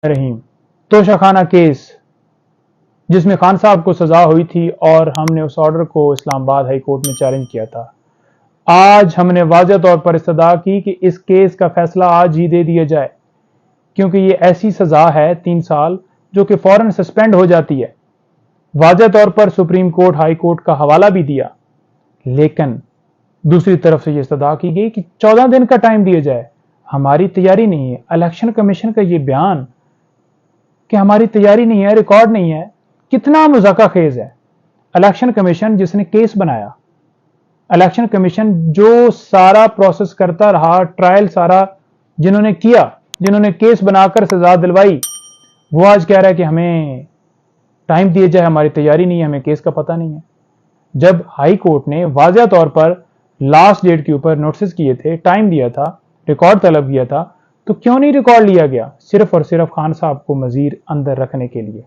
رحیم توشہ خانہ کیس جس میں خان صاحب کو سزا ہوئی تھی اور ہم نے اس آرڈر کو اسلام آباد ہائی کورٹ میں چیلنج کیا تھا. آج ہم نے واضح طور پر استدعا کی کہ اس کیس کا فیصلہ آج ہی دے دیا جائے، کیونکہ یہ ایسی سزا ہے 3 سال جو کہ فوراً سسپینڈ ہو جاتی ہے. واضح طور پر سپریم کورٹ ہائی کورٹ کا حوالہ بھی دیا، لیکن دوسری طرف سے یہ استدعا کی گئی کہ 14 دن کا ٹائم دیا جائے. ہماری تیاری نہیں ہے. الیکشن کمیشن کا یہ بیان کہ ہماری تیاری نہیں ہے، ریکارڈ نہیں ہے، کتنا مذاکرہ خیز ہے. الیکشن کمیشن جس نے کیس بنایا، الیکشن کمیشن جو سارا پروسیس کرتا رہا، ٹرائل سارا جنہوں نے کیا، جنہوں نے کیس بنا کر سزا دلوائی، وہ آج کہہ رہا ہے کہ ہمیں ٹائم دیا جائے، ہماری تیاری نہیں ہے، ہمیں کیس کا پتہ نہیں ہے. جب ہائی کورٹ نے واضح طور پر لاسٹ ڈیٹ کے اوپر نوٹسز کیے تھے، ٹائم دیا تھا، ریکارڈ طلب کیا تھا، تو کیوں نہیں ریکارڈ لیا گیا؟ صرف اور صرف خان صاحب کو مزید اندر رکھنے کے لیے.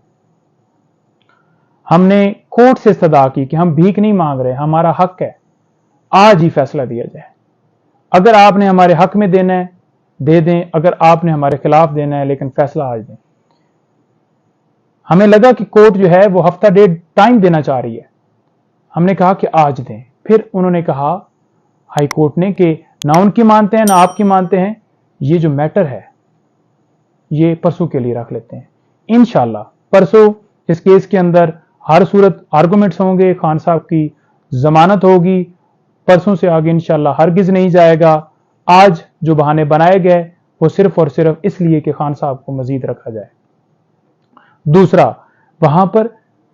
ہم نے کورٹ سے استدعا کی کہ ہم بھیک نہیں مانگ رہے، ہمارا حق ہے، آج ہی فیصلہ دیا جائے. اگر آپ نے ہمارے حق میں دینا ہے دے دیں، اگر آپ نے ہمارے خلاف دینا ہے لیکن فیصلہ آج دیں. ہمیں لگا کہ کورٹ جو ہے وہ ہفتہ ڈیڑھ ٹائم دینا چاہ رہی ہے. ہم نے کہا کہ آج دیں. پھر انہوں نے کہا ہائی کورٹ نے کہ نہ ان کی مانتے ہیں نہ آپ کی مانتے ہیں، یہ جو میٹر ہے یہ پرسوں کے لیے رکھ لیتے ہیں. انشاءاللہ پرسوں اس کیس کے اندر ہر صورت آرگومنٹس ہوں گے، خان صاحب کی ضمانت ہوگی. پرسوں سے آگے انشاءاللہ ہرگز نہیں جائے گا. آج جو بہانے بنائے گئے وہ صرف اور صرف اس لیے کہ خان صاحب کو مزید رکھا جائے. دوسرا، وہاں پر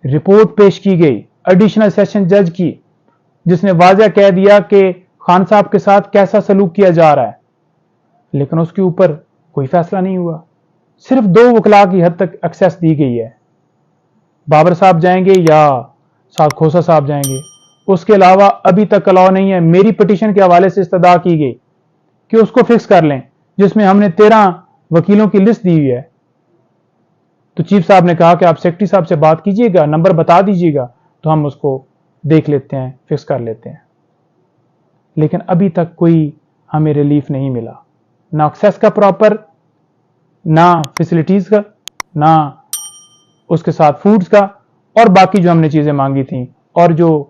رپورٹ پیش کی گئی ایڈیشنل سیشن جج کی، جس نے واضح کہہ دیا کہ خان صاحب کے ساتھ کیسا سلوک کیا جا رہا ہے، لیکن اس کے اوپر کوئی فیصلہ نہیں ہوا. صرف 2 وکلاء کی حد تک ایکسیس دی گئی ہے. بابر صاحب جائیں گے یا صاحب کھوسا صاحب جائیں گے، اس کے علاوہ ابھی تک الاؤ نہیں ہے. میری پٹیشن کے حوالے سے استدعا کی گئی کہ اس کو فکس کر لیں، جس میں ہم نے 13 وکیلوں کی لسٹ دی ہوئی ہے. تو چیف صاحب نے کہا کہ آپ سیکرٹری صاحب سے بات کیجئے گا، نمبر بتا دیجئے گا تو ہم اس کو دیکھ لیتے ہیں، فکس کر لیتے ہیں. لیکن ابھی تک کوئی ہمیں ریلیف نہیں ملا، نہ ایکسیس کا پراپر، نہ فیسلٹیز کا، نہ اس کے ساتھ فوڈز کا، اور باقی جو ہم نے چیزیں مانگی تھیں. اور جو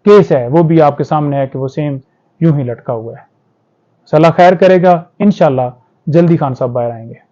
کیس ہے وہ بھی آپ کے سامنے ہے کہ وہ سیم یوں ہی لٹکا ہوا ہے. اللہ خیر کرے گا، انشاءاللہ جلدی خان صاحب باہر آئیں گے.